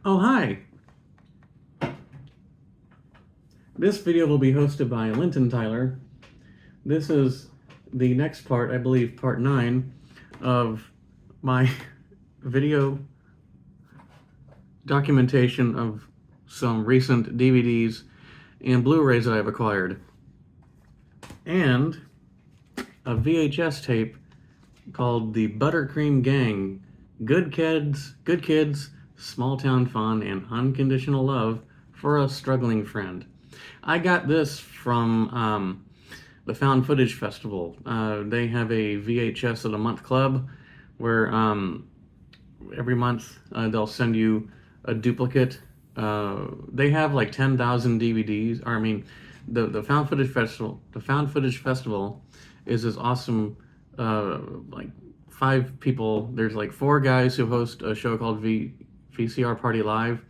Oh, hi! This video will be hosted by Linton Tyler. This is the next part, I believe, part 9 of my video documentation of some recent DVDs and Blu-rays that I've acquired. And a VHS tape called The Buttercream Gang. Good kids, small town fun, and unconditional love for a struggling friend. I got this from the Found Footage Festival. They have a VHS of the Month Club where every month they'll send you a duplicate. They have like 10,000 DVDs. Or I mean, the Found Footage Festival. The Found Footage Festival is this awesome like 5 people. There's like 4 guys who host a show called VCR Party Live,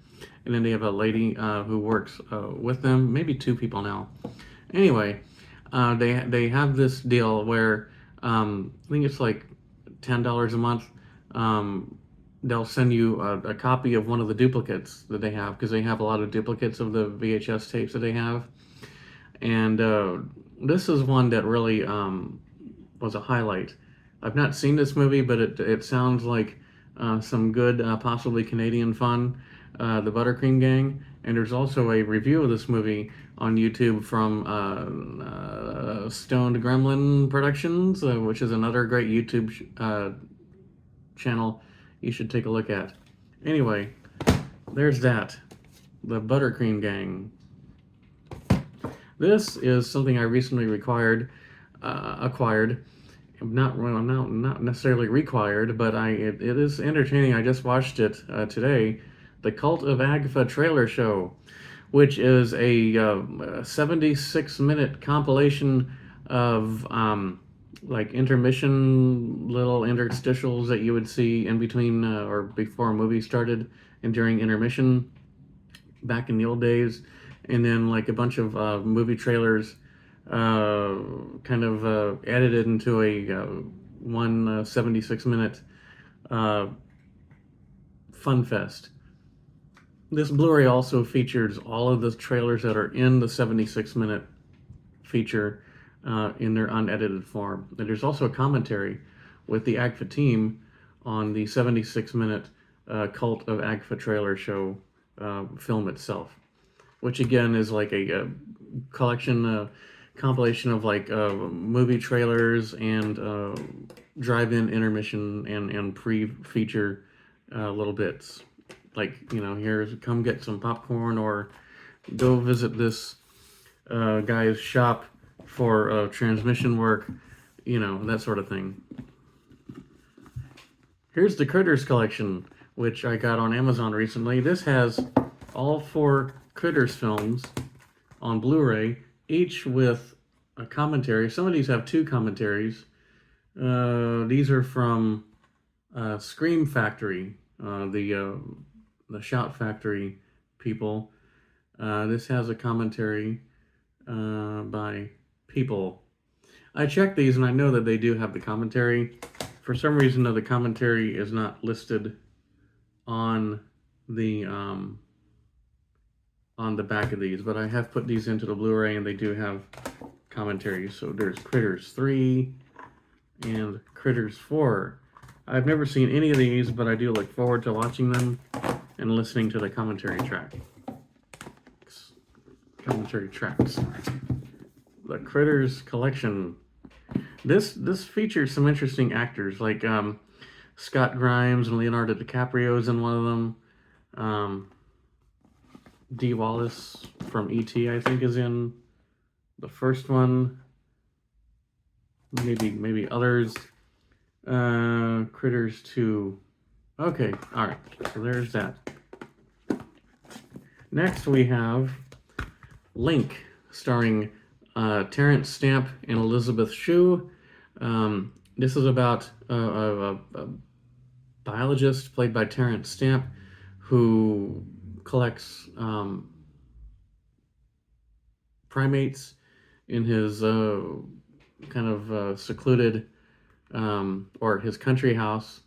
and then they have a lady who works with them. Maybe 2 people now. Anyway, they have this deal where I think it's like $10 a month. They'll send you a copy of one of the duplicates that they have, because they have a lot of duplicates of the VHS tapes that they have. And this is one that really was a highlight. I've not seen this movie, but it sounds like some good, possibly Canadian fun, The Buttercream Gang. And there's also a review of this movie on YouTube from Stoned Gremlin Productions, which is another great YouTube channel you should take a look at. Anyway, there's that. The Buttercream Gang. This is something I recently acquired. Not necessarily required, but it is entertaining. I just watched it today. The Cult of Agatha trailer show, which is a 76-minute compilation of like intermission little interstitials that you would see in between or before a movie started and during intermission back in the old days, and then like a bunch of movie trailers kind of edited into a one 76-minute fun fest. This Blu-ray also features all of the trailers that are in the 76-minute feature in their unedited form. And there's also a commentary with the AGFA team on the 76-minute Cult of Agatha trailer show film itself, which again is like a collection, compilation of like movie trailers and drive-in intermission and pre-feature little bits. Like, you know, here's come get some popcorn, or go visit this guy's shop for transmission work, you know, that sort of thing. Here's the Critters collection, which I got on Amazon recently. This has all 4 Critters films on Blu-ray, each with a commentary. Some of these have 2 commentaries. These are from Scream Factory, the Shout Factory people. This has a commentary by people. I checked these and I know that they do have the commentary. For some reason, though, the commentary is not listed on the back of these, but I have put these into the Blu-ray and they do have commentaries. So there's Critters 3 and Critters 4. I've never seen any of these, but I do look forward to watching them and listening to the commentary track. Commentary tracks. The Critters collection. This features some interesting actors, like Scott Grimes and Leonardo DiCaprio's in one of them. Dee Wallace from E.T., I think, is in the first one. Maybe others. Critters 2. Okay, alright, so there's that. Next we have Link, starring Terrence Stamp and Elizabeth Shue. This is about a biologist played by Terrence Stamp who collects primates in his kind of secluded or his country house.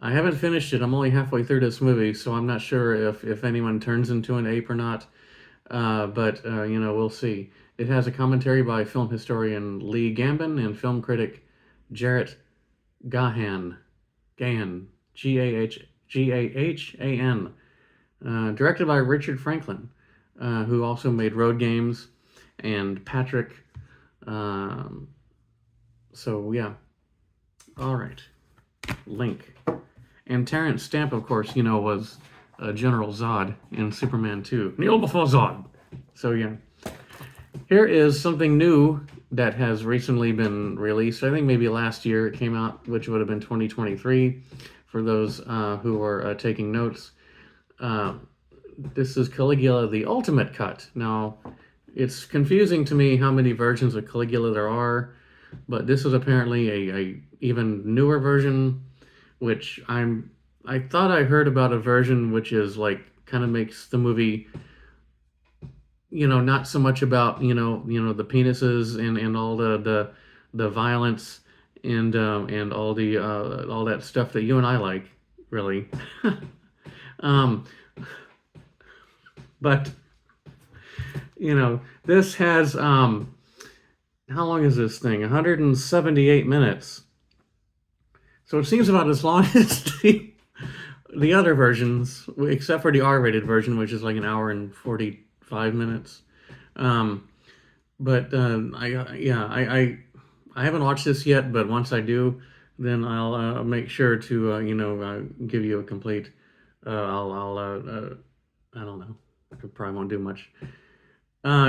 I haven't finished it. I'm only halfway through this movie, so I'm not sure if anyone turns into an ape or not. But we'll see. It has a commentary by film historian Lee Gambin and film critic Jarrett Gahan. Gahan. Gahan. Directed by Richard Franklin, who also made Road Games and Patrick. Um, so, yeah. All right. Link. And Terrence Stamp, of course, was General Zod in Superman 2. Kneel before Zod. So, yeah. Here is something new that has recently been released. I think maybe last year it came out, which would have been 2023 for those who are taking notes. This is Caligula, the Ultimate Cut. Now, it's confusing to me how many versions of Caligula there are, but this is apparently a even newer version, which I thought I heard about a version which is like kind of makes the movie, not so much about the penises and all the violence and all the all that stuff that you and I like, really. um, but this has how long is this thing? 178 minutes. So it seems about as long as the other versions, except for the R-rated version, which is like an hour and 45 minutes. But I haven't watched this yet, but once I do, then I'll make sure to give you a complete. I don't know. I probably won't do much.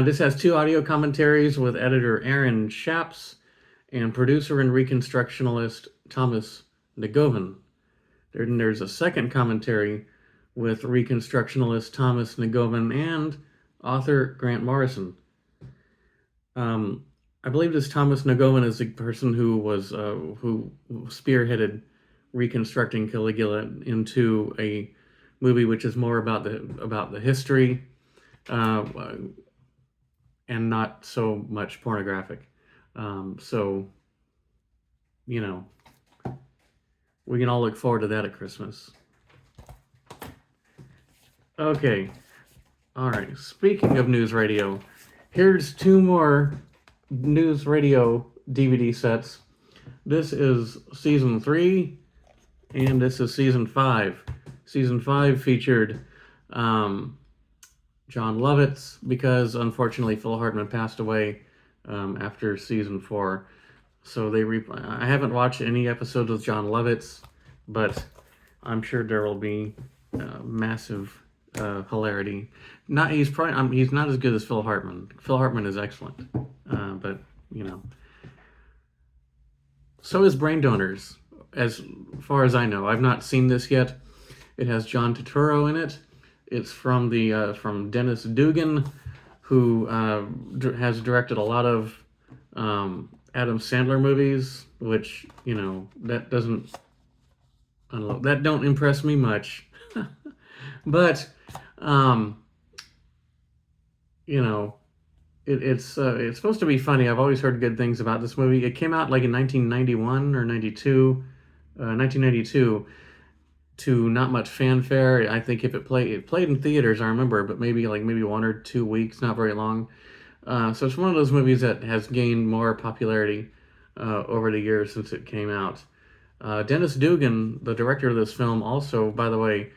This has 2 audio commentaries with editor Aaron Shaps and producer and reconstructionalist Thomas Nagovin. Then there's a second commentary with reconstructionalist Thomas Nagovin and author Grant Morrison. I believe this Thomas Nagovin is the person who spearheaded reconstructing Caligula into a movie which is more about the history, and not so much pornographic. So, we can all look forward to that at Christmas. Okay. All right. Speaking of news radio, here's 2 more news radio DVD sets. This is season 3, and this is season 5. Season 5 featured John Lovitz, because unfortunately Phil Hartman passed away after season 4. So I haven't watched any episodes with John Lovitz, but I'm sure there will be massive hilarity. He's not as good as Phil Hartman. Phil Hartman is excellent, but so is Brain Donors. As far as I know, I've not seen this yet. It has John Turturro in it. It's from Dennis Dugan, who has directed a lot of Adam Sandler movies, which that don't impress me much. But it's supposed to be funny. I've always heard good things about this movie. It came out like in 1991 or 1992, to not much fanfare. I think it played in theaters, I remember, but maybe 1 or 2 weeks, not very long. So it's one of those movies that has gained more popularity over the years since it came out. Dennis Dugan, the director of this film, also, by the way,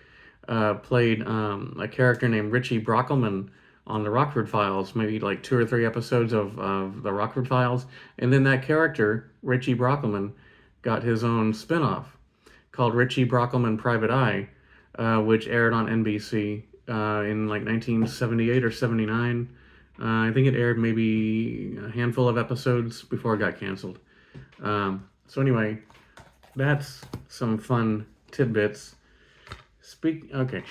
played a character named Richie Brockelman on the Rockford Files, maybe like 2 or 3 episodes of the Rockford Files. And then that character, Richie Brockelman, got his own spinoff called Richie Brockelman Private Eye, which aired on NBC in like 1978 or 79. I think it aired maybe a handful of episodes before it got canceled. So anyway, that's some fun tidbits. Okay.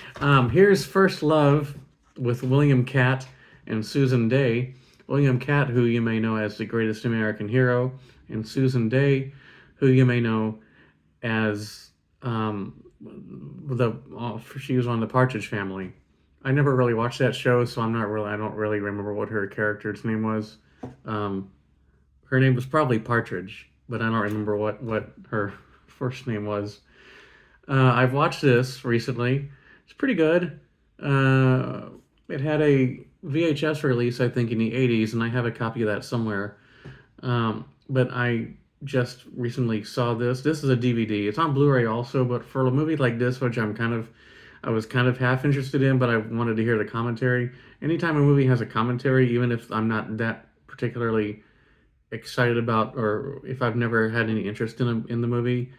Here's First Love with William Catt and Susan Day. William Catt, who you may know as The Greatest American Hero, and Susan Day, who you may know as she was on The Partridge Family. I never really watched that show, so I don't really remember what her character's name was. Her name was probably Partridge, but I don't remember what her first name was. I've watched this recently. It's pretty good. Uh, it had a VHS release, I think, in the 80s, and I have a copy of that somewhere. But I just recently saw this. This is a DVD. It's on Blu-ray also, but for a movie like this, which I was kind of half interested in, but I wanted to hear the commentary. Anytime a movie has a commentary, even if I'm not that particularly excited about, or if I've never had any interest in the movie,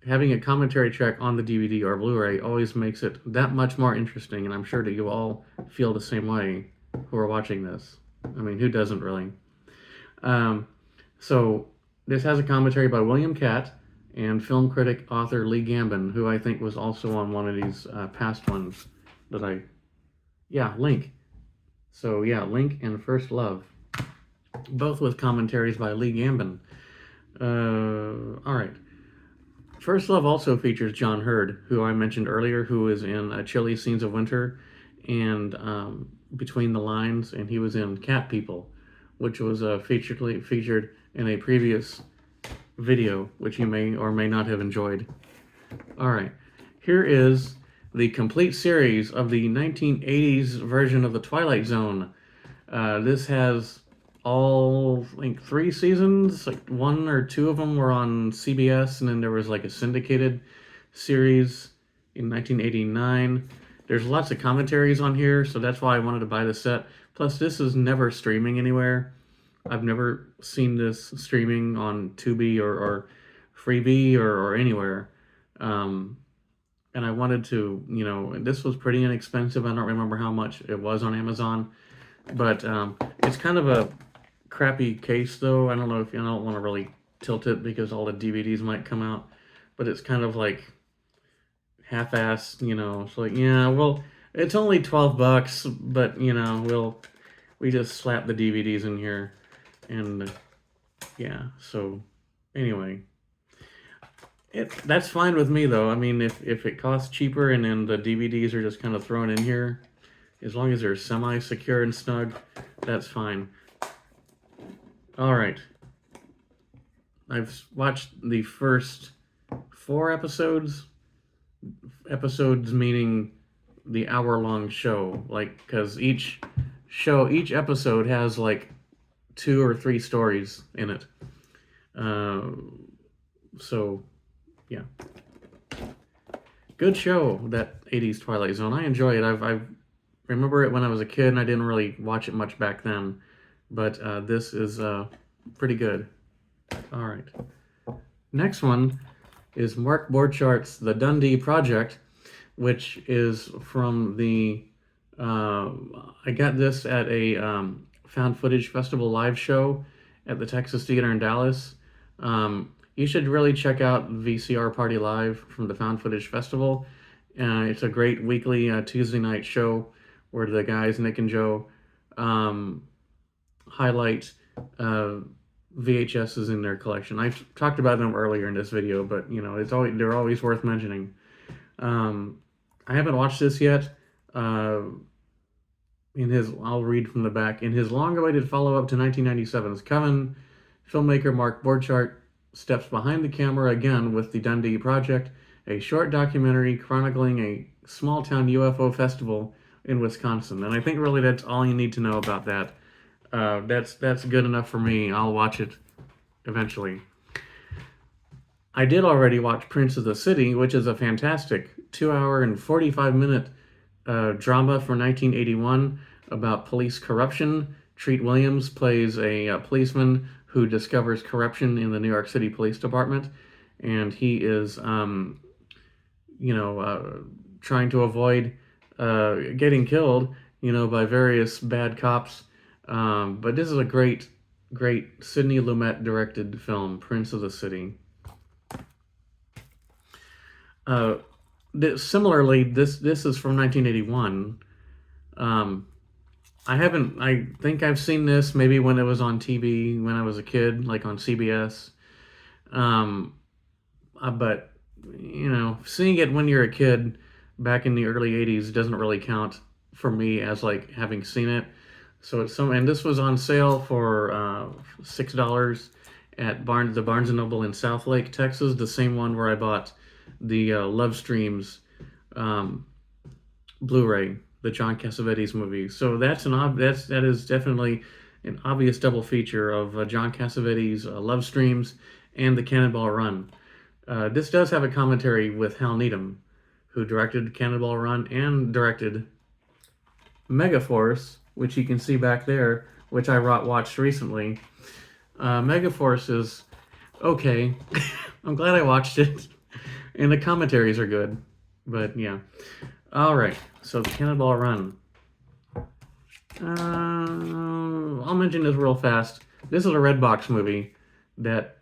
having a commentary track on the DVD or Blu-ray always makes it that much more interesting, and I'm sure that you all feel the same way who are watching this. I mean, who doesn't really? Um, so this has a commentary by William Catt and film critic author Lee Gambin, who I think was also on one of these past ones that Link. So yeah, Link and First Love, both with commentaries by Lee Gambin. All right. First Love also features John Hurd, who I mentioned earlier, who is in Chilly Scenes of Winter and Between the Lines, and he was in Cat People, which was featured in a previous video, which you may or may not have enjoyed. All right, here is the complete series of the 1980s version of The Twilight Zone. This has all, I think, 3 seasons. Like one or two of them were on CBS, and then there was like a syndicated series in 1989. There's lots of commentaries on here, so that's why I wanted to buy the set. Plus, this is never streaming anywhere. I've never seen this streaming on Tubi or Freevee or anywhere. And I wanted to, this was pretty inexpensive. I don't remember how much it was on Amazon, but it's kind of a crappy case, though. I don't know if I don't want to really tilt it because all the DVDs might come out, but it's kind of like half-assed, It's like, yeah, well, it's only $12, but we just slap the DVDs in here, and yeah. So anyway, that's fine with me, though. I mean, if it costs cheaper and then the DVDs are just kind of thrown in here, as long as they're semi-secure and snug, that's fine. All right. I've watched the first 4 episodes. Episodes meaning the hour-long show, like, because each episode has like 2 or 3 stories in it. So, yeah. Good show, that 80s Twilight Zone. I enjoy it. I remember it when I was a kid, and I didn't really watch it much back then. But this is pretty good. All right. Next one is Mark Borchart's The Dundee Project, which is from the... I got this at a Found Footage Festival live show at the Texas Theater in Dallas. You should really check out VCR Party Live from the Found Footage Festival. It's a great weekly Tuesday night show where the guys, Nick and Joe, highlight VHSs in their collection. I've talked about them earlier in this video, but they're always worth mentioning. I haven't watched this yet. I'll read from the back. In his long-awaited follow-up to 1997's Coven, filmmaker Mark Borchardt steps behind the camera again with The Dundee Project, a short documentary chronicling a small-town UFO festival in Wisconsin. And I think really that's all you need to know about that. That's good enough for me. I'll watch it eventually. I did already watch Prince of the City, which is a fantastic 2-hour and 45-minute drama from 1981 about police corruption. Treat Williams plays a policeman who discovers corruption in the New York City Police Department, and he is, trying to avoid getting killed, by various bad cops. But this is a great Sidney Lumet directed film, Prince of the City. Similarly, this is from 1981. I think I've seen this maybe when it was on TV when I was a kid, like on CBS. But seeing it when you're a kid back in the early 80s doesn't really count for me as like having seen it. So and this was on sale for $6 at the Barnes & Noble in Southlake, Texas, the same one where I bought the Love Streams Blu-ray, the John Cassavetes movie. So that is definitely an obvious double feature of John Cassavetes' Love Streams and the Cannonball Run. This does have a commentary with Hal Needham, who directed Cannonball Run and directed Megaforce, which you can see back there, which I watched recently. Megaforce is okay. I'm glad I watched it, and the commentaries are good. But yeah, all right. So the Cannonball Run. I'll mention this real fast. This is a Redbox movie that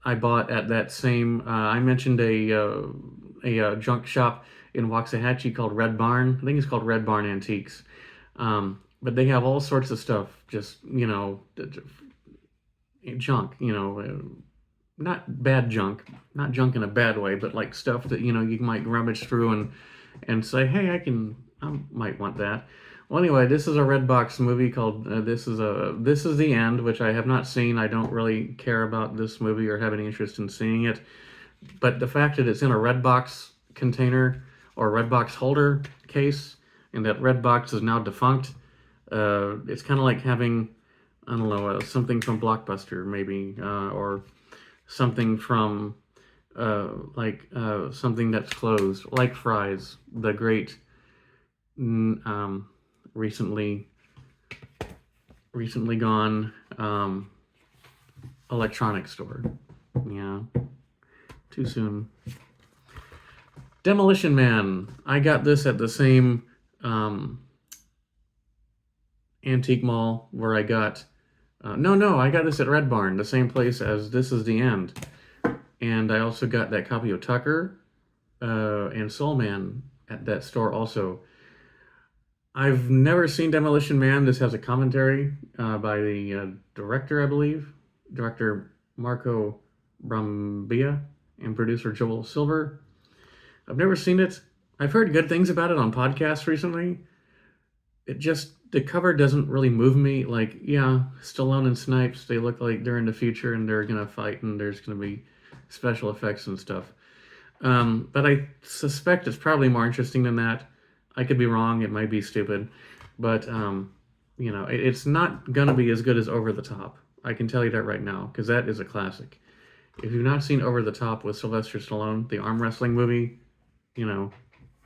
I bought at that same. I mentioned a junk shop in Waxahachie called Red Barn. I think it's called Red Barn Antiques. But they have all sorts of stuff. Just junk. Not bad junk, not junk in a bad way, but like stuff that you might rummage through and say, hey, I might want that. Well, anyway, this is a Redbox movie called This Is the End, which I have not seen. I don't really care about this movie or have any interest in seeing it. But the fact that it's in a Redbox container or Redbox holder case, and that Redbox is now defunct, it's kind of like having, I don't know, something from Blockbuster maybe, or something from something that's closed, like Fry's, the great recently gone electronics store. Yeah, too soon. Demolition Man. I got this at the same antique mall where I got I got this at Red Barn, the same place as This Is the End. And I also got that copy of Tucker and Soul Man at that store also. I've never seen Demolition Man. This has a commentary by the director, I believe, director Marco Brambilla, and producer Joel Silver. I've never seen it. I've heard good things about it on podcasts recently. The cover doesn't really move me. Like, yeah, Stallone and Snipes, they look like they're in the future and they're going to fight and there's going to be special effects and stuff. But I suspect it's probably more interesting than that. I could be wrong. It might be stupid. But, it's not going to be as good as Over the Top. I can tell you that right now, because that is a classic. If you've not seen Over the Top with Sylvester Stallone, the arm wrestling movie,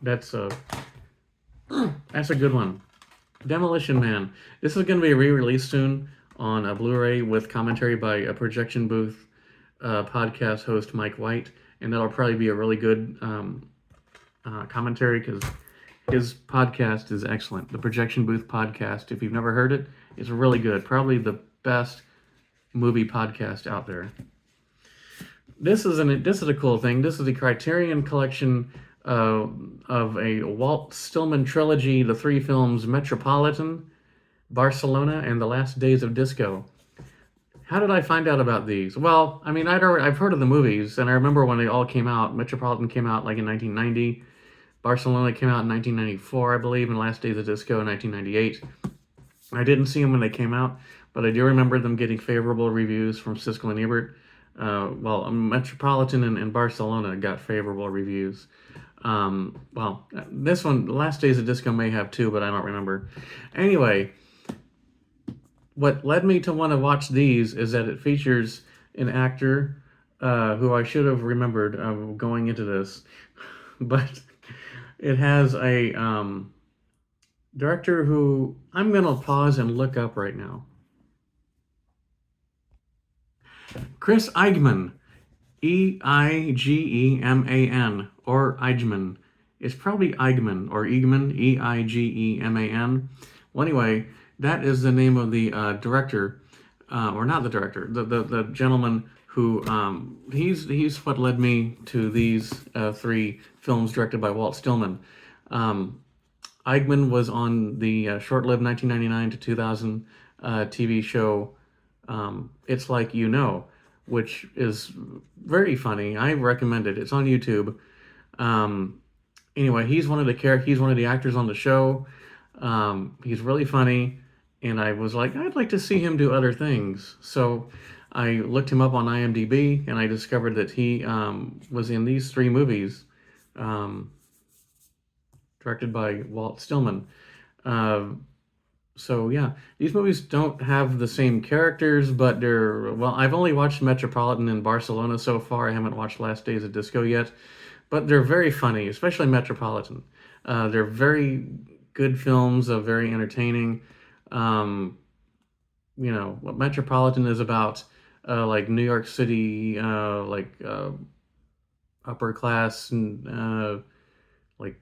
that's a good one. Demolition Man. This is going to be re-released soon on a Blu-ray with commentary by a Projection Booth podcast host, Mike White, and that'll probably be a really good commentary because his podcast is excellent. The Projection Booth podcast, if you've never heard it, is really good. Probably the best movie podcast out there. This is a cool thing. This is the Criterion Collection of a Walt Stillman trilogy, the 3 films Metropolitan, Barcelona, and The Last Days of Disco. How did I find out about these? Well, I mean, I've heard of the movies, and I remember when they all came out. Metropolitan came out like in 1990. Barcelona came out in 1994, I believe, and Last Days of Disco in 1998. I didn't see them when they came out, but I do remember them getting favorable reviews from Siskel and Ebert. Metropolitan and Barcelona got favorable reviews. This one, Last Days of Disco, may have too, but I don't remember. Anyway, what led me to want to watch these is that it features an actor who I should have remembered going into this, but it has a director who I'm going to pause and look up right now. Chris Eigeman. Eigeman, or Eigeman. It's probably Eigeman, or Eigeman, Eigeman. Well, anyway, that is the name of the director, or not the director, the gentleman who, he's what led me to these 3 films directed by Walt Stillman. Eigeman was on the short-lived 1999 to 2000 TV show It's Like You Know, which is very funny. I recommend it. It's on YouTube. Anyway, he's one of the actors on the show. He's really funny, and I was like, I'd like to see him do other things. So I looked him up on IMDb, and I discovered that he was in these 3 movies directed by Walt Stillman. So yeah, these movies don't have the same characters, but well, I've only watched Metropolitan in Barcelona so far. I haven't watched Last Days of Disco yet, but they're very funny, especially Metropolitan. They're very good films, very entertaining. Um, what Metropolitan is about, like New York City, upper class and like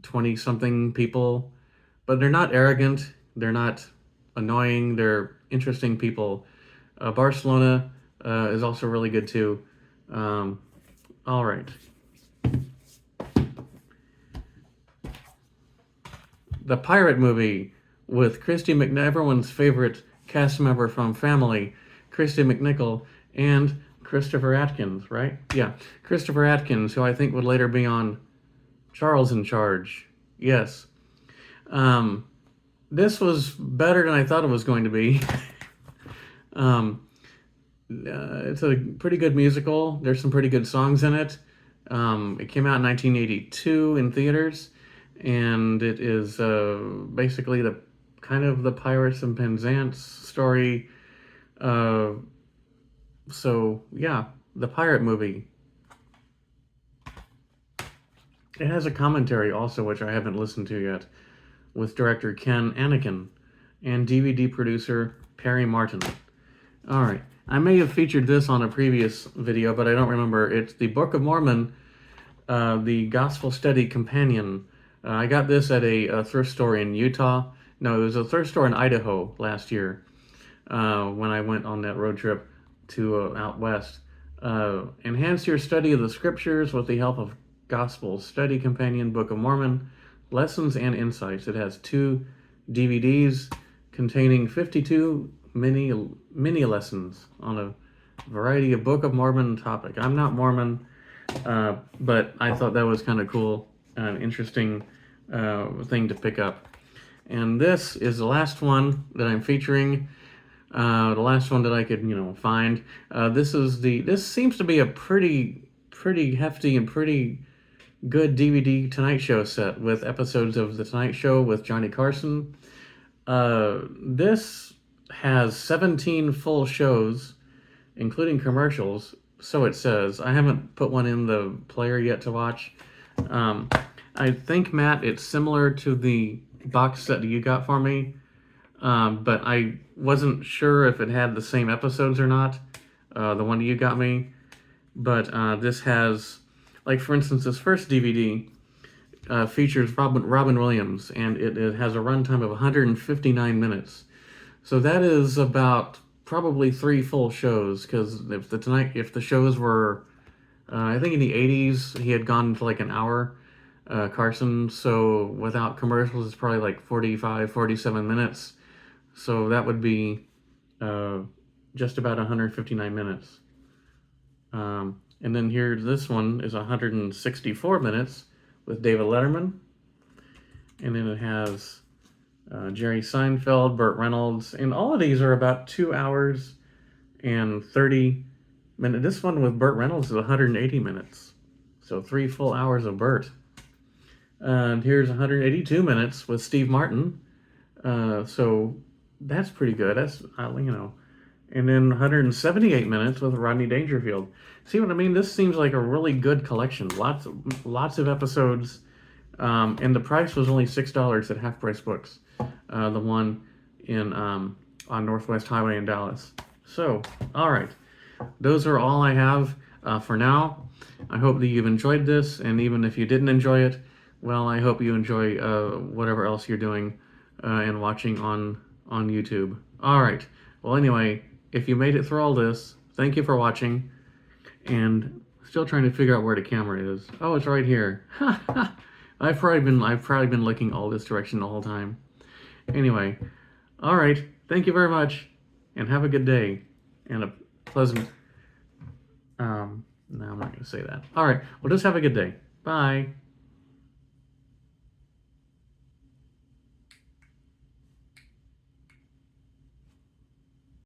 20 something people, but they're not arrogant, they're not annoying, they're interesting people. Barcelona is also really good too. All right. The Pirate Movie with everyone's favorite cast member from Family, Christy McNichol, and Christopher Atkins, right? Yeah, Christopher Atkins, who I think would later be on Charles in Charge. Yes. This was better than I thought it was going to be. It's a pretty good musical. There's some pretty good songs in it. It came out in 1982 in theaters, and it is basically the Pirates and Penzance story. So yeah, the Pirate Movie. It has a commentary also, which I haven't listened to yet, with director Ken Anakin and DVD producer Perry Martin. All right. I may have featured this on a previous video, but I don't remember. It's the Book of Mormon, the Gospel Study Companion. I got this at a thrift store in Utah. No, it was a thrift store in Idaho last year when I went on that road trip to out west. Enhance your study of the scriptures with the help of Gospel Study Companion, Book of Mormon, Lessons and Insights. It has 2 DVDs containing 52 mini lessons on a variety of Book of Mormon topic. I'm not Mormon, but I thought that was kind of cool, interesting thing to pick up. And this is the last one that I'm featuring. The last one that I could, find. This seems to be a pretty hefty and pretty good DVD Tonight Show set with episodes of The Tonight Show with Johnny Carson. This has 17 full shows, including commercials, so it says. I haven't put one in the player yet to watch. I think, Matt, it's similar to the box set you got for me, but I wasn't sure if it had the same episodes or not, the one you got me. But this has, like, for instance, this first DVD features Robin Williams, and it has a runtime of 159 minutes. So that is about probably 3 full shows, because if the shows were, I think in the 80s, he had gone to like an hour, Carson, so without commercials, it's probably like 45, 47 minutes. So that would be just about 159 minutes. And then here, this one is 164 minutes with David Letterman. And then it has Jerry Seinfeld, Burt Reynolds, and all of these are about 2 hours and 30 minutes. This one with Burt Reynolds is 180 minutes. So 3 full hours of Burt. And here's 182 minutes with Steve Martin. So that's pretty good. That's, And then 178 minutes with Rodney Dangerfield. See what I mean? This seems like a really good collection. Lots of episodes. And the price was only $6 at Half Price Books. The one on Northwest Highway in Dallas. So, all right. Those are all I have for now. I hope that you've enjoyed this, and even if you didn't enjoy it, well, I hope you enjoy whatever else you're doing and watching on YouTube. All right. Well, anyway, if you made it through all this, thank you for watching, and still trying to figure out where the camera is. Oh, it's right here. I've probably been looking all this direction the whole time. Anyway, all right. Thank you very much, and have a good day and a pleasant. No, I'm not going to say that. All right. Well, just have a good day. Bye.